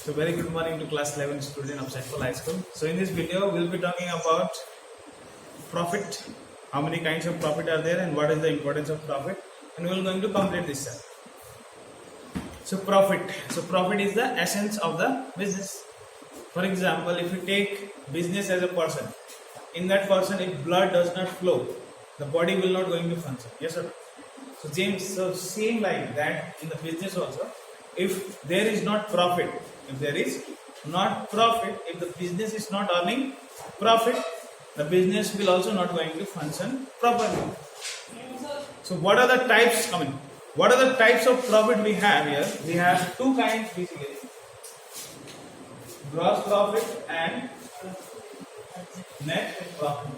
So very good morning to class 11 student of St. Paul High School. So in this video we'll be talking about profit, how many kinds of profit are there and what is the importance of profit, and we're going to complete this chapter. So profit is the essence of the business. For example, if you take business as a person, in that person if blood does not flow, the body will not going to function. Yes or no? So same like that in the business also, if there is not profit, if the business is not earning profit, the business will also not going to function properly. So what are the types? What are the types of profit we have here? We have two kinds basically: gross profit and net profit.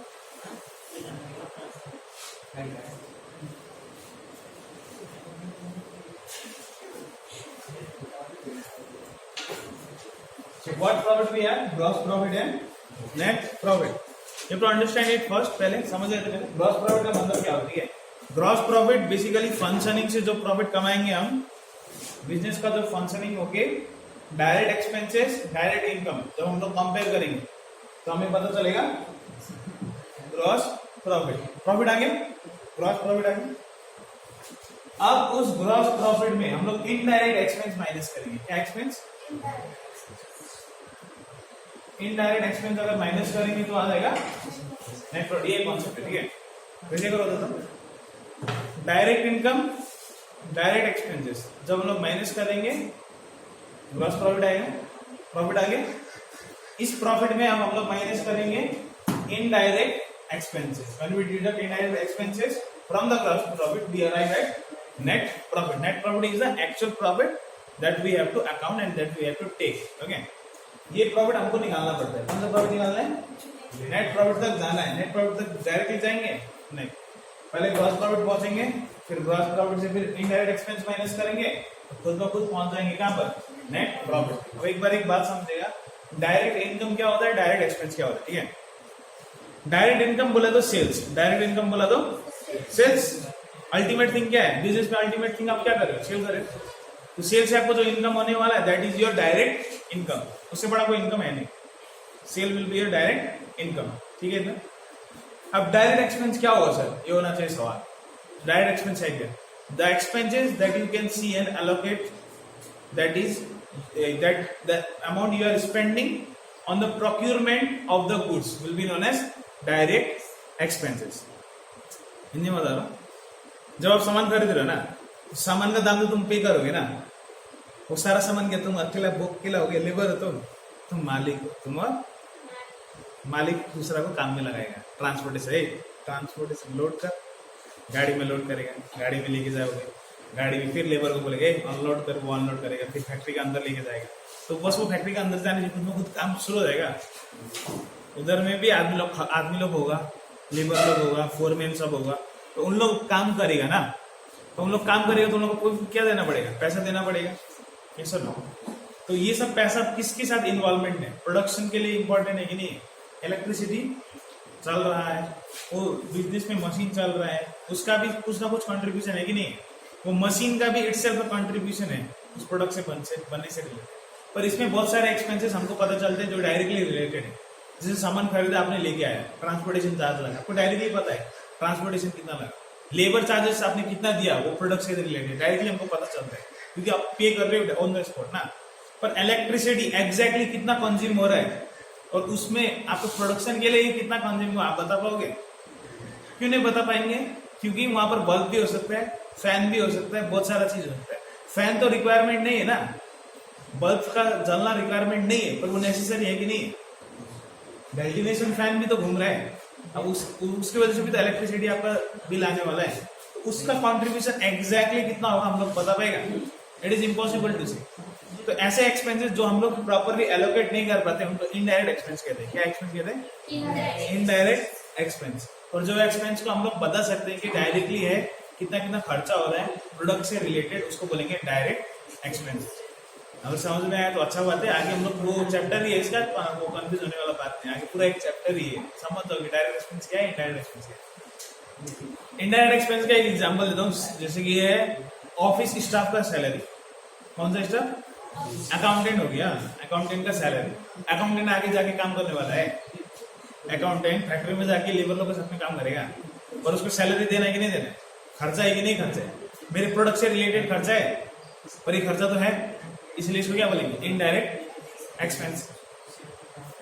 So what profit we have? Gross profit and net profit. You have to understand it first. पहले समझ लेते हैं gross profit का मतलब क्या होती है. Gross profit basically functioning से जो प्रॉफिट कमाएंगे हम, बिजनेस का जो फंक्शनिंग होके डायरेक्ट एक्सपेंसेस, डायरेक्ट इनकम जब हम लोग कंपेयर करेंगे तो हमें पता चलेगा ग्रॉस प्रॉफिट आगे, ग्रॉस प्रॉफिट आगे. अब उस ग्रॉस प्रॉफिट में हम लोग इनडायरेक्ट एक्सपेंस माइनस करेंगे. क्या एक्सपेंस? इनडायरेक्ट एक्सपेंस अगर माइनस करेंगे तो आ जाएगा नेट प्रॉफिट. ये कॉन्सेप्ट है, ठीक है. कैसे करो दोस्तों? डायरेक्ट इनकम, डायरेक्ट एक्सपेंसेस जब हम लोग माइनस करेंगे ग्रॉस प्रॉफिट आएगा. प्रॉफिट आगे इस प्रॉफिट में हम लोग माइनस करेंगे indirect expenses. When we deduct indirect expenses from the gross profit we arrive at net profit. Net profit is the actual profit that we have to account and that we have to take. Okay, ये profit हमको निकालना पड़ता है. कौन सा profit निकालना है? Net profit तक जाना है. नेट प्रॉफिट तक डायरेक्टली जाएंगे नहीं, पहले ग्रॉस प्रॉफिट पहुंचेंगे, फिर ग्रॉस प्रॉफिट से फिर इनडायरेक्ट एक्सपेंस माइनस करेंगे, खुद ब खुद पहुंच जाएंगे कहां पर? Net profit. अब एक बार एक बात समझेगा, डायरेक्ट इनकम क्या होता है, डायरेक्ट एक्सपेंस क्या होता है. ठीक है, डायरेक्ट इनकम बोला तो सेल्स, डायरेक्ट इनकम बोला तो सेल्स. अल्टीमेट थिंग क्या है बिजनेस में? अल्टीमेट थिंग आप क्या कर रहे हो? सेल कर रहे हो. तो सेल से आपको जो इनकम होने वाला है that is your direct income. उससे बड़ा कोई इनकम है नहीं. Sale will be your direct income. ठीक है ना. अब डायरेक्ट एक्सपेंस क्या होगा सर? ये होना चाहिए सवाल. डायरेक्ट एक्सपेंस है क्या? The expenses that you can see and allocate, that is that the amount you are spending on the procurement of the goods will be known as direct expenses. Hindi में बता रहा हूं. जब आप सामान खरीद रहे हो ना, सामान का दाम तो तुम पे करोगे ना. वो सारा सामान क्या तुम अकेला बुक केला हो गया? लेबर हो तुम मालिक हो. तुम मालिक दूसरा को काम में लगाएगा. ट्रांसपोर्टेशन लोड कर, गाड़ी में लोड करेगा, गाड़ी में लेके जाओगे, गाड़ी में फिर लेबर को बोलेगा अनलोड कर, वो अनलोड करेगा, फिर फैक्ट्री के अंदर लेके जाएगा. तो बस वो फैक्ट्री के अंदर जाने से खुद में खुद काम शुरू हो जाएगा. उधर में भी आदमी लोग होगा, लेबर लोग होगा, फोरमैन सब होगा. तो उन लोग काम करेगा ना. तो उन लोग काम करेगा तो उन लोग को क्या देना पड़ेगा? पैसा देना पड़ेगा. कैसा ना. तो ये सब पैसा किसके साथ इन्वॉल्वमेंट है? प्रोडक्शन के लिए इंपॉर्टेंट है कि नहीं? इलेक्ट्रिसिटी चल रहा है, वो बिजनेस में मशीन चल रहा है, उसका भी कुछ ना कुछ कंट्रीब्यूशन है कि नहीं? वो मशीन का भी इटसेल्फ कंट्रीब्यूशन है उस प्रोडक्ट से बनने से रिलेटेड. पर इसमें बहुत सारे एक्सपेंसेस हमको पता चलते हैं जो डायरेक्टली रिलेटेड है. जैसे सामान खरीदा, आपने लेके आया, ट्रांसपोर्टेशन चार्ज लगा, आपको डायरेक्टली पता है ट्रांसपोर्टेशन कितना लगा. लेबर चार्जेस आपने कितना दिया, वो प्रोडक्ट से रिलेटेड डायरेक्टली हमको पता चलता है क्योंकि आप पे कर रहे हो ऑन द स्पॉट ना. पर इलेक्ट्रिसिटी एग्जैक्टली कितना कंज्यूम हो रहा है और उसमें आपको प्रोडक्शन के लिए कितना कंज्यूम हुआ, आप बता पाओगे? क्यों नहीं बता पाएंगे? क्योंकि वहां पर बल्ब भी हो सकता है, फैन भी हो सकता है, बहुत सारा चीज हो सकता है. फैन तो रिक्वायरमेंट नहीं है ना, बल्ब का जलना रिक्वायरमेंट नहीं है, पर वो नेसेसरी है कि नहीं? वेंटिलेशन फैन भी तो घूम रहा है. अब उसकी वजह से भी तो इलेक्ट्रिसिटी आपका बिल आने वाला है. तो उसका कॉन्ट्रीब्यूशन एग्जैक्टली कितना होगा हम लोग बता पाएगा? इट इज इम्पॉसिबल टू से. तो ऐसे एक्सपेंसेस जो हम लोग प्रॉपरली एलोकेट नहीं कर पाते उनको इनडायरेक्ट एक्सपेंस कहते हैं. क्या एक्सपेंस कहते हैं? Indirect expense. और जो एक्सपेंस को हम लोग बता सकते हैं कि डायरेक्टली है, कितना कितना खर्चा हो रहा है प्रोडक्ट से रिलेटेड, उसको बोलेंगे डायरेक्ट एक्सपेंस. अगर समझ में आया तो अच्छा बात है. आगे हम लोग वो चैप्टर ही है इसका, वो कंफ्यूज होने वाला बात नहीं. आगे पूरा एक चैप्टर ही है, समझ लो डायरेक्ट एक्सपेंस क्या है, इनडायरेक्ट एक्सपेंस क्या है. इनडायरेक्ट एक्सपेंस का एक एग्जांपल देता हूँ. जैसे कि है ऑफिस स्टाफ का सैलरी. कौन सा स्टाफ? अकाउंटेंट हो गया, अकाउंटेंट का सैलरी। अकाउंटेंट आगे जाके काम करने वाला है, अकाउंटेंट फैक्ट्री में जाके लेबर लोगों के साथ में काम करेगा, और उसको सैलरी देना है कि नहीं देना है, खर्चा है कि नहीं खर्चा है, मेरे प्रोडक्ट से रिलेटेड खर्चा है, पर ये खर्चा तो है, इसलिए इसको क्या बोलेंगे, इनडायरेक्ट एक्सपेंस।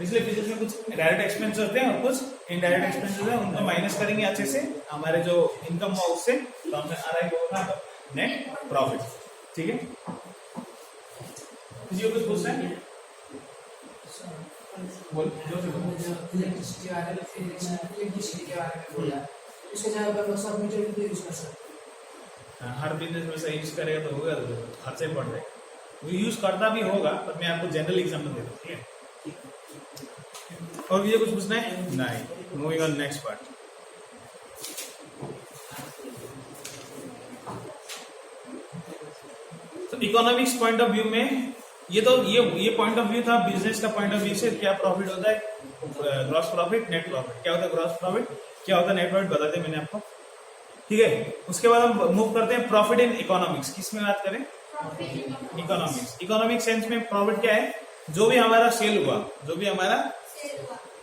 इसलिए बिजनेस में कुछ डायरेक्ट एक्सपेंस होते हैं और कुछ इनडायरेक्ट एक्सपेंस होते हैं, उनको माइनस करेंगे अच्छे से हमारे जो इनकम हुआ उससे, तो हमें आ रहा है होगा नेट प्रॉफिट। ठीक है, किसी को कुछ पूछना है? बोल इलेक्ट्रिसिटी के बारे में बोला, उसके जगह पर सब मीटर भी यूज कर सकते हैं। हर बिजनेस में से यूज करेगा तो होगा, तो खर्चे पड़ रहे, वो यूज करता भी होगा, पर मैं आपको जनरल एग्जाम्पल दे दूँ। ठीक है, और मुझे कुछ पूछना है? नहीं। Moving on next part. तो इकोनॉमिक्स पॉइंट ऑफ व्यू में ये पॉइंट ऑफ व्यू था बिजनेस का पॉइंट ऑफ व्यू से क्या प्रॉफिट होता है, ग्रॉस प्रॉफिट, नेट प्रॉफिट। क्या होता है ग्रॉस प्रॉफिट, क्या होता है नेट प्रॉफिट, बता दें मैंने आपको। ठीक है, उसके बाद हम मूव करते हैं प्रॉफिट इन इकोनॉमिक्स। किसमें बात करें? इकोनॉमिक्स। इकोनॉमिक सेंस में प्रॉफिट क्या है, जो भी हमारा सेल हुआ, जो भी हमारा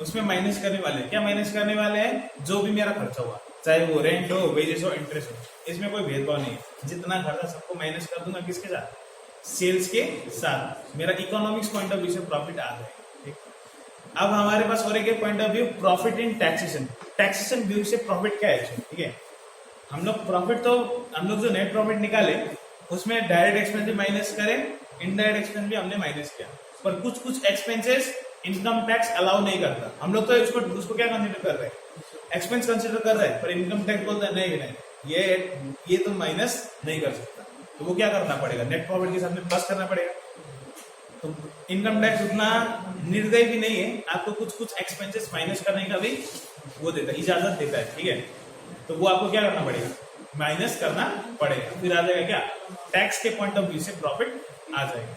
उसमें माइनस करने वाले हैं। क्या माइनस करने वाले हैं? जो भी मेरा खर्चा हुआ, चाहे वो रेंट हो, वेजेस हो, इंटरेस्ट हो, इसमें कोई भेदभाव नहीं है। जितना खर्चा सबको माइनस कर दूंगा, किसके साथ? सेल्स के साथ। मेरा इकोनॉमिक्स पॉइंट ऑफ व्यू से प्रॉफिट आ जाएगा। अब हमारे पास और एक point of view profit in taxation. Taxation view से प्रॉफिट क्या है? ठीक है, हम लोग प्रॉफिट तो हम लोग जो नेट प्रॉफिट निकाले उसमें डायरेक्ट एक्सपेंस भी माइनस करें, इनडायरेक्ट एक्सपेंस भी हमने माइनस किया, पर कुछ कुछ एक्सपेंसेस इनकम टैक्स अलाउ नहीं करता। हम लोग तो उसको क्या कंसिडर कर रहे हैं? एक्सपेंस कंसिडर कर रहे हैं, पर इनकम टैक्स बोलता है नहीं, ये तो माइनस नहीं कर सकता। तो वो क्या करना पड़ेगा? नेट प्रॉफिट के साथ में प्लस करना पड़ेगा। तो इनकम टैक्स उतना निर्दयी भी नहीं है, आपको कुछ कुछ एक्सपेंसेस माइनस करने का भी वो देता है, इजाजत देता है। ठीक है, तो वो आपको क्या करना पड़ेगा? माइनस करना पड़ेगा, फिर आ जाएगा क्या? टैक्स के पॉइंट ऑफ व्यू से प्रॉफिट आ जाएगा।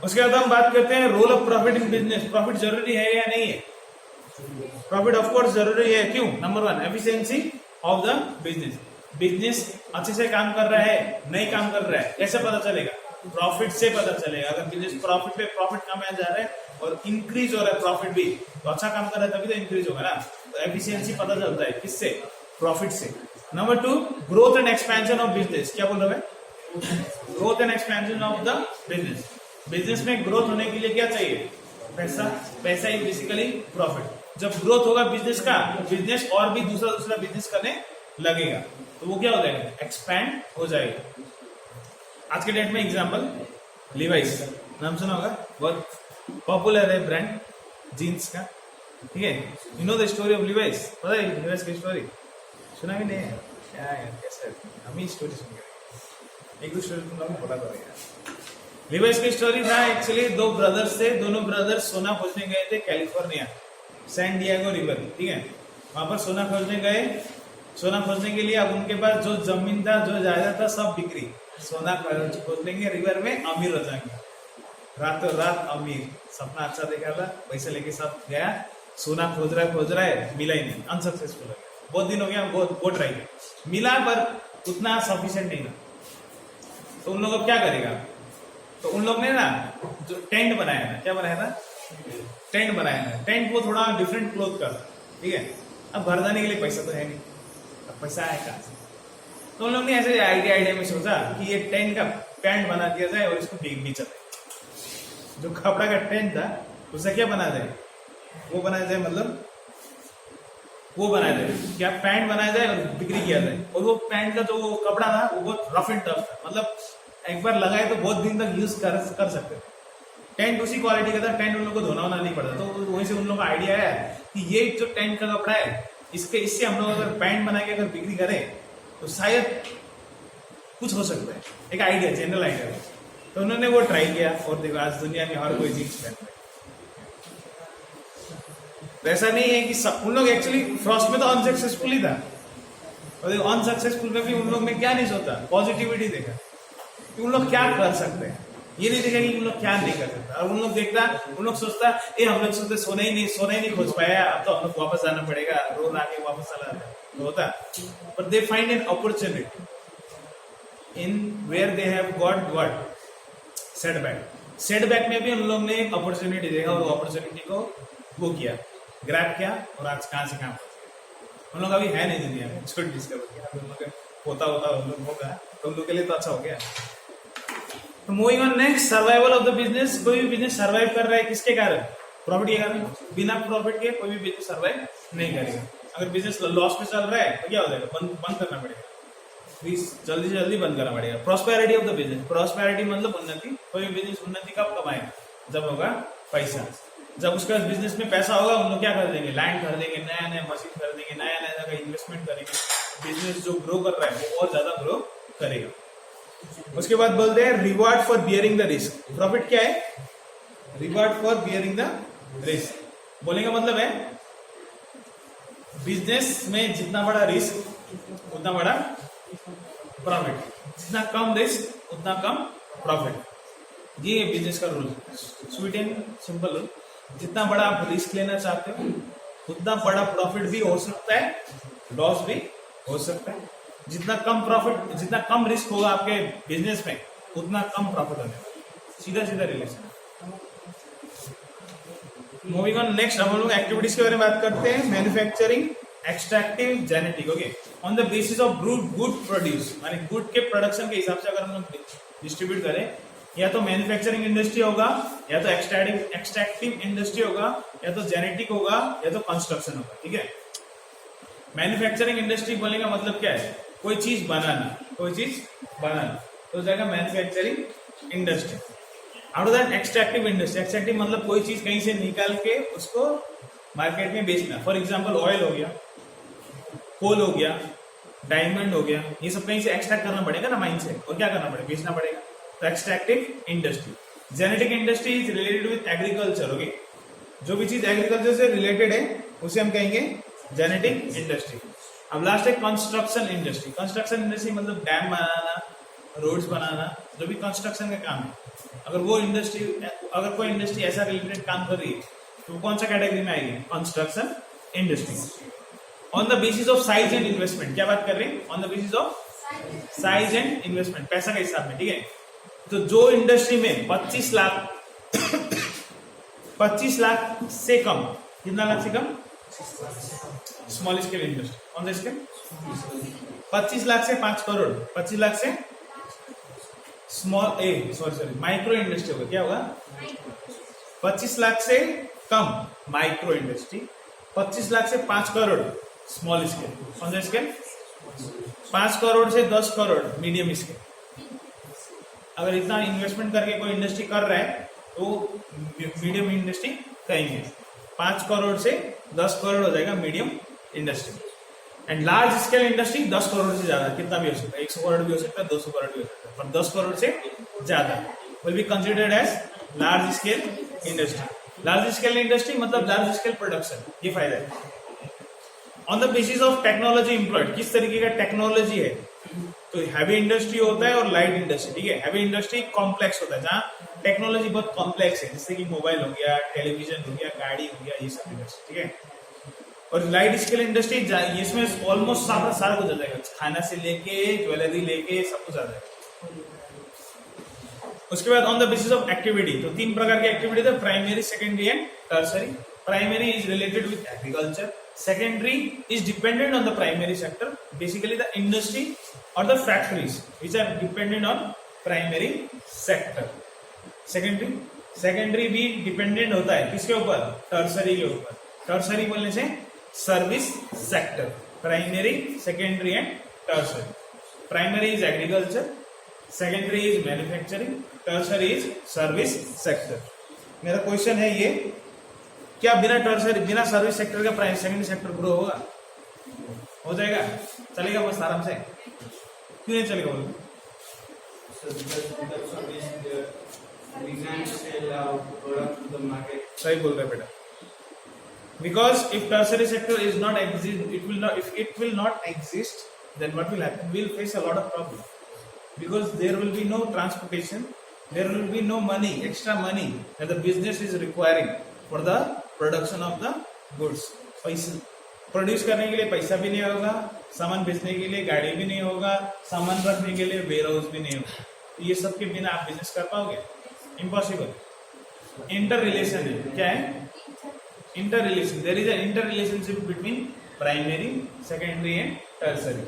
उसके बाद हम बात करते हैं role of profit in business. Profit जरूरी है या नहीं है? प्रॉफिट ऑफ कोर्स जरूरी है। क्यों? Number 1, efficiency of the business. Business अच्छे से काम कर रहा है, नहीं काम कर रहा है, कैसे पता चलेगा? प्रॉफिट से पता चलेगा। अगर बिजनेस प्रॉफिट पे प्रॉफिट कम आ जा रहा है और इंक्रीज हो रहा है प्रॉफिट भी, तो अच्छा काम कर रहा है तभी तो इंक्रीज होगा ना। तो एफिशिएंसी पता चलता है किससे? प्रॉफिट से। Number 2, growth and expansion of business. क्या बोल रहा है? Growth and expansion of the business. Business में ग्रोथ होने के लिए क्या चाहिए? पैसा। पैसा इज बेसिकली प्रॉफिट। जब ग्रोथ होगा बिजनेस का, तो बिजनेस और भी दूसरा बिजनेस करने लगेगा, तो वो क्या हो जाएगा? एक्सपैंड हो जाएगा। आज के डेट में एग्जांपल लीवाइस, नाम सुना होगा, बहुत पॉपुलर है ब्रांड जीन्स का। ठीक है, you know the story of Levi's? पता है लीवाइस की स्टोरी? सुना भी नहीं है क्या यार? कैसे हम ही स्टोरी सुन गए, एक दो स्टोरी तुम लोग बोला करेगा। लीवाइस की स्टोरी था एक्चुअली, 2 ब्रदर्स थे, दोनों ब्रदर्स सोना खोजने गए थे कैलिफोर्निया, सैन डिएगो रिवर। ठीक है, वहां पर सोना खोजने गए। सोना खोजने के लिए अब उनके पास जो जमीन था, जो जायदाद था, सब बिक्री। सोना खोज लेंगे रिवर में, अमीर हो जाएंगे, रातों रात अमीर। सपना अच्छा देखा था, पैसे लेके सब गया, सोना खोज रहा है, मिला ही नहीं, अनसक्सेसफुल हो गया। बहुत दिन हो गया, बहुत ट्राई किया, मिला पर उतना सफिशिएंट नहीं था। तो उन लोग अब क्या करेगा? तो उन लोग ने ना जो टेंट बनाया था, क्या बनाया था? टेंट बनाया था। टेंट को थोड़ा डिफरेंट क्लोथ कर, ठीक है। अब घर जाने के लिए पैसा तो है नहीं, अब पैसा है कहाँ से? तो उन लोग ने ऐसे आइडिया में सोचा कि ये टेंट का पैंट बना दिया जाए और इसको बेचा जाए। जो कपड़ा का टेंट था उसे क्या बना जाए? वो बनाया जाए, मतलब वो बनाया जाए क्या? पैंट बनाया जाए और बिक्री किया जाए। और वो पैंट का जो कपड़ा था वो बहुत रफ एंड टफ था, मतलब एक बार लगाए तो बहुत दिन तक यूज कर सकते थे। टेंट उसी क्वालिटी का था, टेंट उन लोगों को धोना होना नहीं पड़ता। तो वहीं से उन लोगों का आइडिया है कि ये जो टेंट का कपड़ा है, इससे हम लोग अगर पैंट बना के अगर बिक्री करें तो शायद कुछ हो सकता है। एक आइडिया, जनरल आइडिया। तो उन्होंने वो ट्राई किया और देखो आज दुनिया में हर कोई जीन्स पहन रहा है। तो ऐसा नहीं है कि उन लोग एक्चुअली फर्स्ट में तो अनसक्सेसफुल ही था, और अनसक्सेसफुल में भी उन लोग ने क्या नहीं सोचा? पॉजिटिविटी देखा कि उन लोग क्या कर सकते हैं। ये नहीं देखा कि उन लोग क्या नहीं कर सकते। और उन लोग सोचता ये हम लोग सोचते सोना ही नहीं खोज पाया, अब तो हम लोग वापस जाना पड़ेगा, रोज आके वापस चला जाता तो होता। But they find an opportunity in where they have got what setback में भी उन लोग ने एक अपॉर्चुनिटी देखा और अपॉर्चुनिटी को वो किया, ग्रैब किया और आज कहां से कहां पहुंच गए। उन लोग अभी है नहीं दुनिया में, छोड़ डिस्कवर किया, उन लोग होता उन लोग होगा तो उन लोग के लिए तो अच्छा हो गया। तो moving on next, survival of the business. कोई भी बिजनेस सर्वाइव कर रहा है किसके कारण? प्रॉफिट के कारण। बिना प्रॉफिट के कोई भी बिजनेस सर्वाइव नहीं करेगा। अगर बिजनेस लॉस में चल रहा है तो क्या हो जाएगा? बंद करना पड़ेगा, प्लीज जल्दी से जल्दी बंद करना पड़ेगा। Prosperity of the business, prosperity मतलब उन्नति। कोई बिजनेस उन्नति कब कमाएगा? जब होगा पैसा। जब उसका बिजनेस में पैसा होगा उन लोग क्या कर देंगे? लैंड कर देंगे, नया नया मशीन कर देंगे, नया नया जगह इन्वेस्टमेंट करेंगे। बिजनेस जो ग्रो कर रहा है वो और ज्यादा ग्रो करेगा। उसके बाद बोलते हैं reward for bearing the risk. Profit क्या है? Reward for bearing the risk. बोलने का मतलब है बिजनेस में जितना बड़ा रिस्क उतना बड़ा प्रॉफिट, जितना कम रिस्क उतना कम प्रॉफिट। ये बिजनेस का rule, sweet and simple rule. जितना बड़ा आप रिस्क लेना चाहते हो उतना बड़ा प्रॉफिट भी हो सकता है, लॉस भी हो सकता है। जितना कम प्रॉफिट, जितना कम रिस्क होगा आपके बिजनेस में उतना कम प्रॉफिट होने वाला। सीधा सीधा रिलेशन। मूविंग ऑन नेक्स्ट, हम लोग एक्टिविटीज के बारे में बात करते हैं। Manufacturing, extractive, genetic. Okay, on the basis of good produce, माने गुड के प्रोडक्शन के हिसाब से अगर हम लोग डिस्ट्रीब्यूट करें, या तो मैन्युफैक्चरिंग इंडस्ट्री होगा, या तो एक्सट्रैक्टिव इंडस्ट्री होगा, या तो जेनेटिक होगा, या तो कंस्ट्रक्शन होगा। ठीक है, मैन्युफैक्चरिंग इंडस्ट्री बोलने का मतलब क्या है? कोई चीज बनाना, कोई चीज बनाना, तो जाएगा manufacturing industry. Out of that extractive industry, extractive मतलब कोई चीज कहीं से निकाल के उसको मार्केट में बेचना। फॉर एग्जाम्पल ऑयल हो गया, कोल हो गया, डायमंड हो गया, ये सब कहीं से एक्सट्रैक्ट करना पड़ेगा ना माइन से, और क्या करना पड़ेगा? बेचना पड़ेगा। तो extractive industry. Genetic industry is related with agriculture. Okay, जो भी चीज एग्रीकल्चर से रिलेटेड है उसे हम कहेंगे जेनेटिक इंडस्ट्री। अब लास्ट है कंस्ट्रक्शन इंडस्ट्री। कंस्ट्रक्शन इंडस्ट्री मतलब डैम बनाना, रोड्स बनाना, जो भी कंस्ट्रक्शन का काम है। अगर वो इंडस्ट्री, अगर कोई इंडस्ट्री ऐसा रिलेटेड काम कर रही है तो कौन सा कैटेगरी में आएगी? Construction industry. On the basis of size and investment, क्या बात कर रहे हैं? On the basis of size and investment, पैसा के हिसाब में। ठीक है, तो जो इंडस्ट्री में 25 लाख से कम, कितना लाख से कम? Small scale industry. कौन सा स्केल? 25 लाख से 5 करोड़, 25 लाख से माइक्रो इंडस्ट्री होगा। क्या होगा? 25 लाख से कम माइक्रो इंडस्ट्री, 25 लाख से 5 करोड़ स्मॉल स्केल। कौन सा स्केल? 5 करोड़ से 10 करोड़ मीडियम स्केल। अगर इतना इन्वेस्टमेंट करके कोई इंडस्ट्री कर रहा है तो मीडियम इंडस्ट्री कहेंगे। 5 करोड़ से 10 करोड़ हो जाएगा medium industry. And large scale industry 10 crore से ज्यादा, कितना भी हो सकता है, 100 करोड़ भी हो सकता है, 200 करोड़ भी हो सकता है, पर 10 करोड़ से ज्यादा will be considered as large scale industry. Large scale industry मतलब लार्ज स्केल प्रोडक्शन, ये फायदा है। On the basis of technology employed, किस तरीके का टेक्नोलॉजी है? तो हैवी इंडस्ट्री होता है और लाइट इंडस्ट्री। ठीक है, हैवी इंडस्ट्री कॉम्प्लेक्स होता है, जहाँ टेक्नोलॉजी बहुत कॉम्प्लेक्स है, जैसे कि मोबाइल हो गया, टेलीविजन हो गया, गाड़ी हो गया, ये सब इंडस्ट्री। ठीक है, और लाइट स्केल इंडस्ट्री इसमें ऑलमोस्ट सारा कुछ आ जाएगा, खाना से लेके ज्वेलरी लेके सब कुछ आ जाएगा। उसके बाद on the basis of activity, तो 3 प्रकार की एक्टिविटी थे, primary, secondary and tertiary. Primary is related with agriculture, secondary is dependent on the primary sector, basically the industry or the factories which are dependent on primary sector. secondary भी dependent होता है किसके ऊपर? tertiary के ऊपर। tertiary बोलने से service sector, primary, secondary and tertiary. Primary is agriculture, secondary is manufacturing, tertiary is service sector. मेरा क्वेश्चन है ये, क्या बिना टर्सरी, बिना सर्विस सेक्टर का प्राइमरी सेकेंडरी सेक्टर ग्रो होगा? हो जाएगा? चलेगा बस आराम से? क्यों नहीं चलेगा? बोलो। सही बोल रहे बेटा। Because if tertiary sector is not exist, if it will not exist, then what will happen? We'll face a lot of problems. Because there will be no transportation, there will be no money, extra money that the business is requiring for the production of the goods. पैसा produce करने के लिए पैसा भी नहीं होगा, सामान बेचने के लिए गाड़ी भी नहीं होगा, सामान रखने के लिए वेयर हाउस भी नहीं होगा। तो ये सब के बिना आप बिजनेस कर पाओगे? इम्पॉसिबल। इंटर रिलेशन है, क्या है? Inter relation. There is an inter relationship between primary, secondary and tertiary.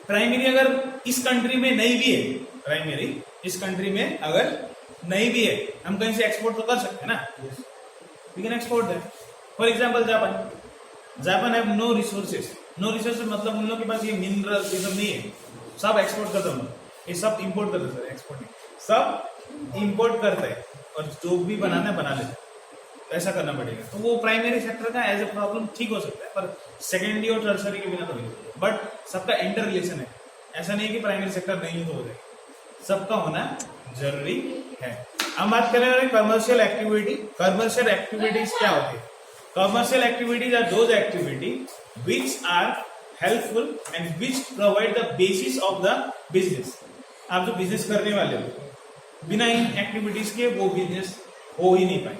Primary अगर इस कंट्री में नहीं भी है, प्राइमरी इस कंट्री में अगर नहीं भी है, हम कहीं से एक्सपोर्ट तो कर सकते हैं ना, we can export that. For example Japan have no resources. No resources मतलब उन लोगों के पास ये मिनरल ये सब नहीं है, सब एक्सपोर्ट करते हैं, ये सब इंपोर्ट करते हैं, एक्सपोर्ट नहीं, सब इंपोर्ट करते हैं और जो भी बनाना है बना लेते हैं, ऐसा करना पड़ेगा। तो वो प्राइमरी सेक्टर का एज ए प्रॉब्लम ठीक हो सकता है, पर सेकेंडरी और टर्सरी के बिना तो नहीं। बट सबका इंटर रिलेशन है, ऐसा नहीं है कि प्राइमरी सेक्टर नहीं तो हो जाएगा, सबका होना जरूरी है। हम बात करें कमर्शियल एक्टिविटी। कमर्शियल एक्टिविटीज क्या होती है? Commercial activities are those activity which are helpful and which provide the basis of the business. आप जो बिजनेस करने वाले हो, बिना इन एक्टिविटीज के वो बिजनेस हो ही नहीं पाए।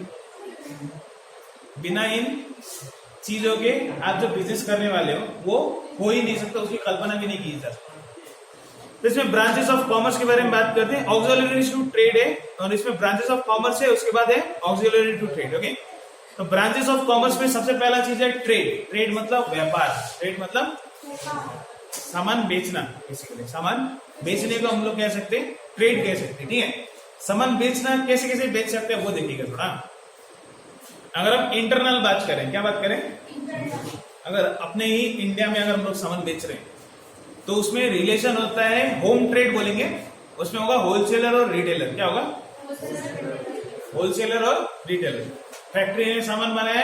बिना इन चीजों के आप जो बिजनेस करने वाले हो वो हो ही नहीं सकता, उसकी कल्पना भी नहीं की जा सकती। तो इसमें ब्रांचेस ऑफ कॉमर्स के बारे में बात करते हैं। ऑक्सिलरी टू ट्रेड है और इसमें ब्रांचेस ऑफ कॉमर्स है, उसके बाद है ऑक्सिलरी टू ट्रेड। ओके, तो ब्रांचेस ऑफ कॉमर्स में सबसे पहला चीज है ट्रेड। ट्रेड मतलब व्यापार, ट्रेड मतलब सामान बेचना। बेसिकली सामान बेचने को हम लोग कह सकते हैं ट्रेड कह सकते हैं, ठीक है। सामान बेचना कैसे कैसे बेच सकते हैं वो देखिएगा थोड़ा। अगर हम इंटरनल बात करें, क्या बात करें, अगर अपने ही इंडिया में अगर हम लोग सामान बेच रहे हैं तो उसमें रिलेशन होता है, होम ट्रेड बोलेंगे, उसमें होगा होलसेलर और रिटेलर। क्या होगा? होलसेलर और रिटेलर। फैक्ट्री ने सामान बनाया,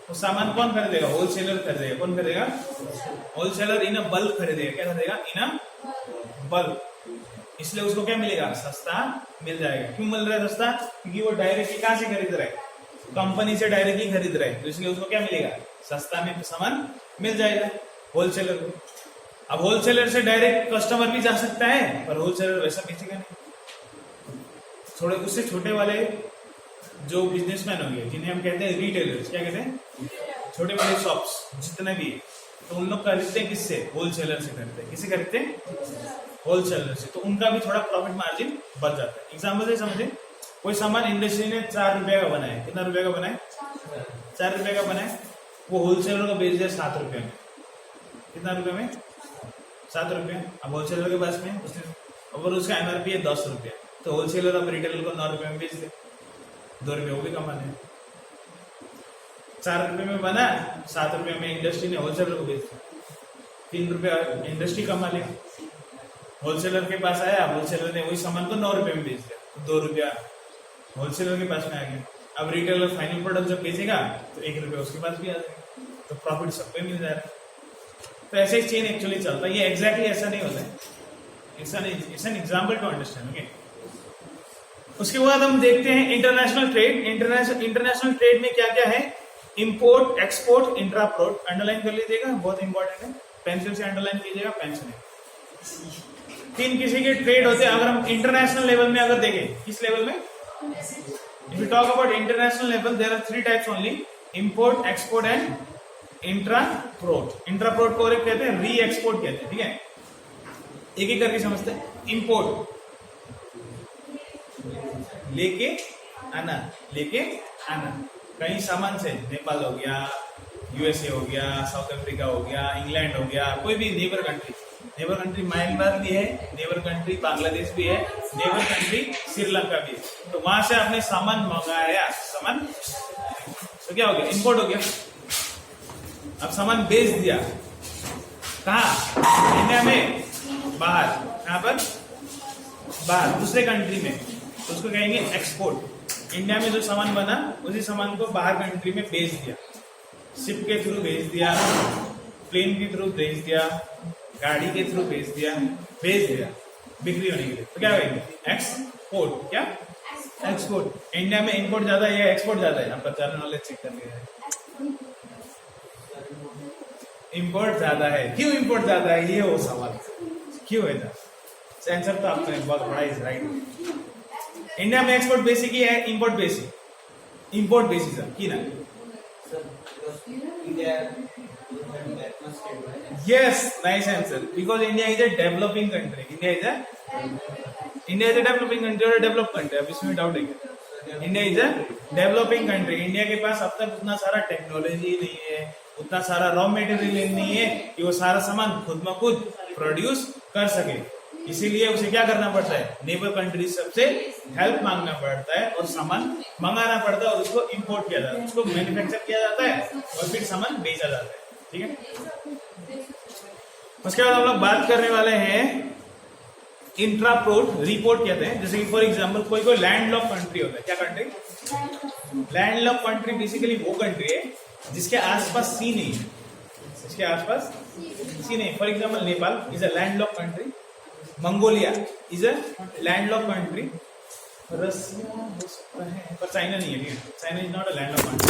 तो सामान कौन खरीदेगा? होलसेलर खरीदेगा। कौन खरीदेगा? होलसेलर इन बल्क खरीदेगा। क्या खरीदेगा? In bulk. इसलिए उसको क्या मिलेगा? सस्ता मिल जाएगा। क्यों मिल रहा है सस्ता? क्योंकि वो डायरेक्टली कहां से खरीद रहा है? कंपनी से डायरेक्टली खरीद रहा है, तो इसलिए उसको क्या मिलेगा? सस्ता में सामान मिल जाएगा होलसेलर को। अब होलसेलर से डायरेक्ट कस्टमर भी जा सकता है, पर होलसेलर वैसा बेचेगा नहीं। थोड़े उससे छोटे वाले जो बिजनेसमैन होंगे, जिन्हें हम कहते हैं रिटेलर्स, क्या कहते हैं? छोटे बड़े शॉप्स जितने भी है, तो उन लोग खरीदते हैं किससे? होलसेलर से खरीदते हैं। किससे खरीदते हैं? होलसेलर से। तो उनका भी थोड़ा प्रॉफिट मार्जिन बढ़ जाता है। एग्जाम्पल से समझे, कोई सामान इंडस्ट्री ने 4 रुपए का बनाया, कितना रुपए का बनाया? 4 रुपए का बनाया, वो होलसेलर को बेच दिया 7 रुपए में। कितना रुपए में? 7 रुपए। अब होलसेलर के पास में उसने, और उसका एमआरपी है 10 रुपया, तो होलसेलर अब रिटेलर को 9 रुपए में बेच दे, 2 रुपये वो भी कमा ले। 4 रुपए में बना, 7 रुपए में इंडस्ट्री ने होलसेलर को बेच दिया, 3 रुपया इंडस्ट्री कमा ले। होलसेलर के पास आया, होलसेलर ने वही सामान को 9 रुपए में बेच दिया, तो 2 रुपया होलसेलर के पास में आ गया। अब रिटेलर फाइनल प्रोडक्ट जब बेचेगा तो 1 रुपया उसके पास भी आ जाएगा, तो प्रॉफिट सबको मिल जा रहा है। तो ऐसे ही चेन एक्चुअली चलता है। ये एग्जैक्टली ऐसा नहीं होता है, ऐसा नहीं, it's an example to understand. Okay, उसके बाद हम देखते हैं इंटरनेशनल ट्रेड। इंटरनेशनल ट्रेड में क्या क्या है? Import, export, इंट्रापोर्ट। अंडरलाइन कर लीजिएगा, बहुत इंपॉर्टेंट है, पेंसिल से अंडरलाइन कीजिएगा, पेंसिल। 3 किसी के ट्रेड होते हैं। अगर हम इंटरनेशनल लेवल में अगर देखें, किस लेवल में? If we talk about international level, there are 3 types only: import, export and intraport. Intraport को एक कहते हैं, री एक्सपोर्ट कहते हैं, ठीक है। एक एक करके समझते हैं। इंपोर्ट, लेके आना, लेके आना कहीं सामान से, नेपाल हो गया, यूएसए हो गया, साउथ अफ्रीका हो गया, इंग्लैंड हो गया, कोई भी neighbour country. Neighbour country Myanmar भी है, नेबर कंट्री बांग्लादेश भी है, नेबर कंट्री श्रीलंका भी है। तो वहां से आपने सामान मंगाया, सामान तो क्या हो गया? इंपोर्ट हो गया। अब सामान बेच दिया कहाँ? इंडिया में बाहर। कहाँ पर? बाहर, दूसरे कंट्री में, तो उसको कहेंगे एक्सपोर्ट। इंडिया में जो सामान बना उसी सामान को बाहर कंट्री में बेच दिया, शिप के थ्रू भेज दिया, प्लेन के थ्रू भेज दिया, गाड़ी के थ्रू भेज दिया, बिक्री होने के लिए, तो क्या कहेंगे? एक्सपोर्ट। क्या? एक्सपोर्ट। इंडिया में इंपोर्ट ज्यादा है या एक्सपोर्ट ज्यादा है? आपका जनरल नॉलेज चेक कर लिया, इंपोर्ट ज्यादा है। क्यों इंपोर्ट ज्यादा है? ये वो सवाल क्यों है ना? आंसर तो आपका बहुत बड़ा इज राइट। इंडिया में एक्सपोर्ट बेसिक ही है, इंपोर्ट बेसिक? इंपोर्ट बेसिक की ना Yes, nice answer. Because India is a developing country. India is a developing country और developed country. अब इसमें डाउट है क्या? India is a developing country. India के पास अब तक उतना सारा टेक्नोलॉजी नहीं है, उतना सारा रॉ मटेरियल नहीं है कि वो सारा सामान खुद में खुद प्रोड्यूस कर सके. इसीलिए उसे क्या करना पड़ता है, नेबर कंट्रीज सबसे हेल्प मांगना पड़ता है और सामान मंगाना पड़ता है और उसको इंपोर्ट किया जाता है, उसको मैन्युफैक्चर किया जाता है और फिर सामान बेचा जाता है. ठीक है. उसके बाद हम लोग बात करने वाले हैं इंट्रापोर्ट रिपोर्ट कहते हैं. जैसे कि फॉर एग्जांपल कोई लैंडलॉक कंट्री होता है. क्या कंट्री? लैंडलॉक कंट्री बेसिकली वो कंट्री है जिसके आसपास सी नहीं है. इसके आसपास सी नहीं. For example Nepal is a landlock country. Mongolia is a landlock country. Russia हो सकता है पर चाइना नहीं है. China is not a landlock country.